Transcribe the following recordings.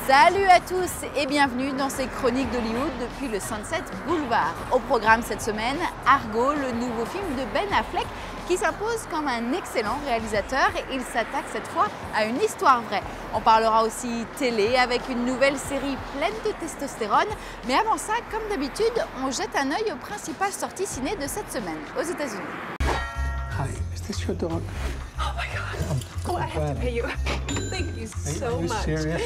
Salut à tous et bienvenue dans ces chroniques d'Hollywood depuis le Sunset Boulevard. Au programme cette semaine, Argo, le nouveau film de Ben Affleck qui s'impose comme un excellent réalisateur. Il s'attaque cette fois à une histoire vraie. On parlera aussi télé avec une nouvelle série pleine de testostérone. Mais avant ça, comme d'habitude, on jette un œil aux principales sorties ciné de cette semaine aux États-Unis. Hi, is this your dog? Oh my God. Oh, I have to pay you. Thank you so much. Serious?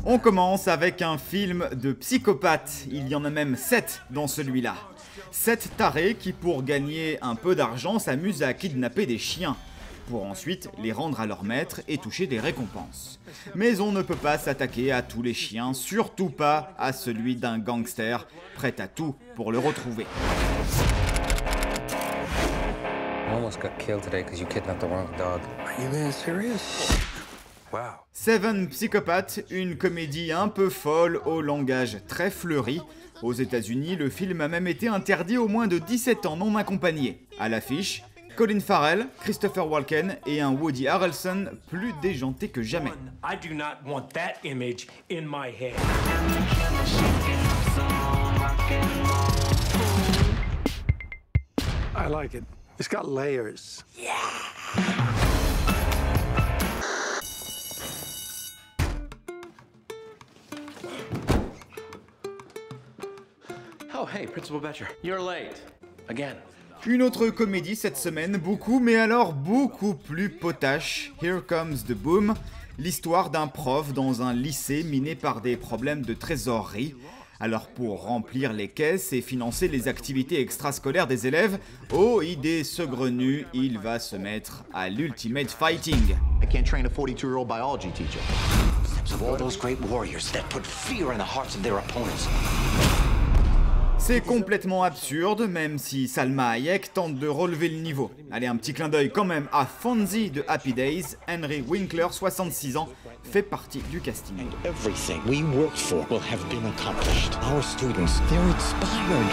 On commence avec un film de psychopathe. Il y en a même 7 dans celui-là. 7 tarés qui, pour gagner un peu d'argent, s'amusent à kidnapper des chiens, pour ensuite les rendre à leur maître et toucher des récompenses. Mais on ne peut pas s'attaquer à tous les chiens, surtout pas à celui d'un gangster, prêt à tout pour le retrouver. I almost got killed today because you kidnapped the wrong dog. Are you being serious? Wow. Seven Psychopath, une comédie un peu folle au langage très fleuri. Aux États-Unis, le film a même été interdit aux moins de 17 ans non accompagnés. À l'affiche, Colin Farrell, Christopher Walken et un Woody Harrelson plus déjanté que jamais. I do not want that image in my head. I like it. It's got layers. Oh, hey, Principal Betcher. You're late. Again. Une autre comédie cette semaine, mais alors beaucoup plus potache, Here Comes the Boom, l'histoire d'un prof dans un lycée miné par des problèmes de trésorerie. Alors pour remplir les caisses et financer les activités extrascolaires des élèves, oh idée saugrenue, il va se mettre à l'ultimate fighting. I can't train a 42-year-old biology teacher. Of all those great warriors that put fear in the hearts of their opponents. C'est complètement absurde, même si Salma Hayek tente de relever le niveau. Allez, un petit clin d'œil quand même à Fonzie de Happy Days. Henry Winkler, 66 ans, fait partie du casting. Everything we worked for will have been accomplished. Our students, they're inspired.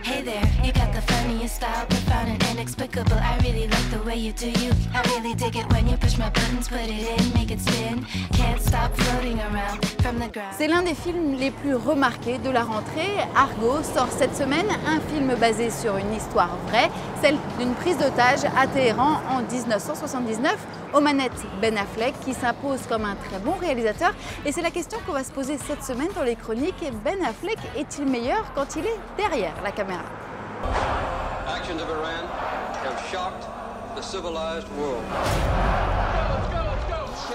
Hey there, you got the funniest style, profound and inexplicable. I really like the way you do you. I really dig it when you push my buttons, put it in, make it spin. Can't stop floating around from the ground. C'est l'un des films les plus remarqués de la rentrée. Argo sort cette semaine un film basé sur une histoire vraie, celle d'une prise d'otage à Téhéran en 1979. Aux manettes, Ben Affleck qui s'impose comme un très bon réalisateur. Et c'est la question qu'on va se poser cette semaine dans les chroniques. Ben Affleck est-il meilleur quand il est derrière la caméra? Actions of Iran have shocked the civilized world.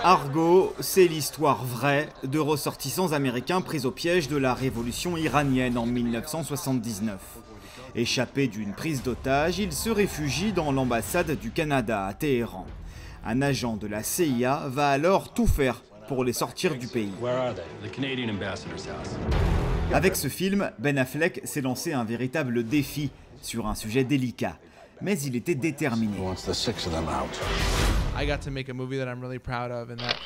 Argo, c'est l'histoire vraie de ressortissants américains pris au piège de la révolution iranienne en 1979. Échappés d'une prise d'otage, ils se réfugient dans l'ambassade du Canada à Téhéran. Un agent de la CIA va alors tout faire pour les sortir du pays. Avec ce film, Ben Affleck s'est lancé un véritable défi sur un sujet délicat, mais il était déterminé. I got to make a movie that I'm really proud of and that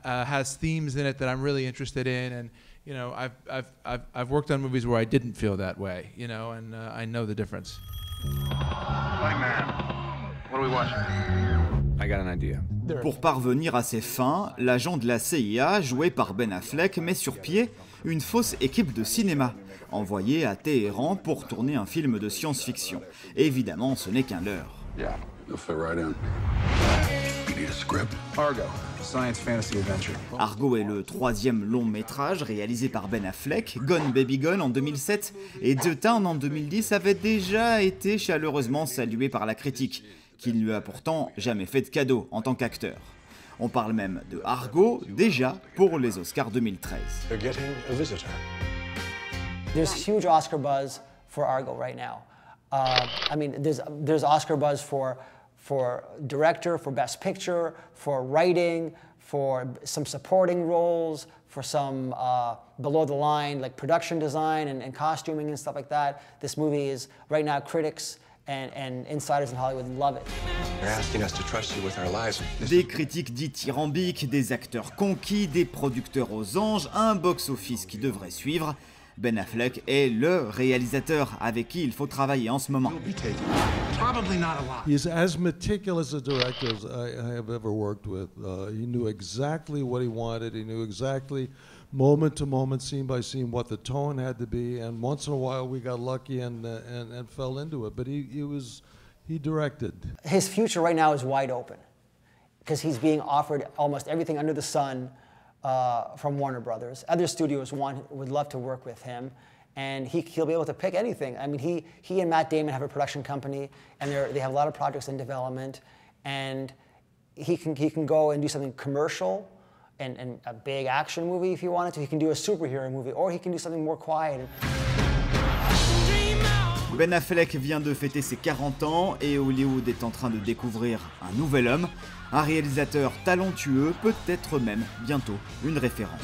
has themes in it that I'm really interested in, and you know, I've worked on movies where I didn't feel that way, you know, and I know the difference. Hey man, what are we watching? I got an idea. Pour parvenir à ses fins, l'agent de la CIA, joué par Ben Affleck, met sur pied une fausse équipe de cinéma, envoyée à Téhéran pour tourner un film de science-fiction. Évidemment, ce n'est qu'un leurre. Yeah, you'll fit right in. You need a script? Argo, science fantasy adventure. Argo est le troisième long métrage réalisé par Ben Affleck. Gone Baby Gone en 2007 et The Town en 2010 avait déjà été chaleureusement salué par la critique, qui ne lui a pourtant jamais fait de cadeau en tant qu'acteur. On parle même de Argo déjà pour les Oscars 2013. They're getting a visitor. There's huge Oscar buzz for Argo right now. I mean, there's Oscar buzz for director, for best picture, for writing, for some supporting roles, for some below the line like production design and costuming and stuff like that. This movie is right now critics and insiders in Hollywood love it. They're asking us to trust you with our lives. Des critiques dithyrambiques, des acteurs conquis, des producteurs aux anges, un box-office qui devrait suivre. Ben Affleck est le réalisateur avec qui il faut travailler en ce moment. He's as meticulous a director as I have ever worked with. He knew exactly what he wanted. He knew exactly moment to moment, scene by scene, what the tone had to be. And once in a while, we got lucky and fell into it. But he directed. His future right now is wide open because he's being offered almost everything under the sun from Warner Brothers. Other studios would love to work with him, and he'll be able to pick anything. I mean, he and Matt Damon have a production company, and they have a lot of projects in development, and he can go and do something commercial and a big action movie if he wanted to. He can do a superhero movie, or he can do something more quiet. Ben Affleck vient de fêter ses 40 ans et Hollywood est en train de découvrir un nouvel homme, un réalisateur talentueux, peut-être même bientôt une référence.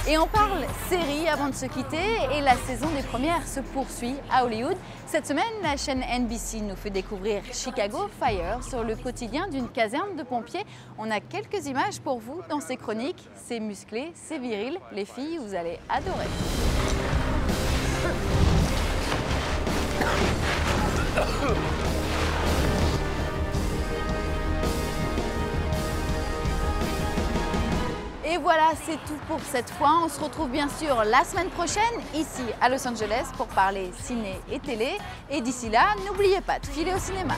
Et on parle série avant de se quitter et la saison des premières se poursuit à Hollywood. Cette semaine, la chaîne NBC nous fait découvrir Chicago Fire sur le quotidien d'une caserne de pompiers. On a quelques images pour vous dans ces chroniques. C'est musclé, c'est viril. Les filles, vous allez adorer. Et voilà, c'est tout pour cette fois. On se retrouve bien sûr la semaine prochaine, ici à Los Angeles, pour parler ciné et télé. Et d'ici là, n'oubliez pas de filer au cinéma.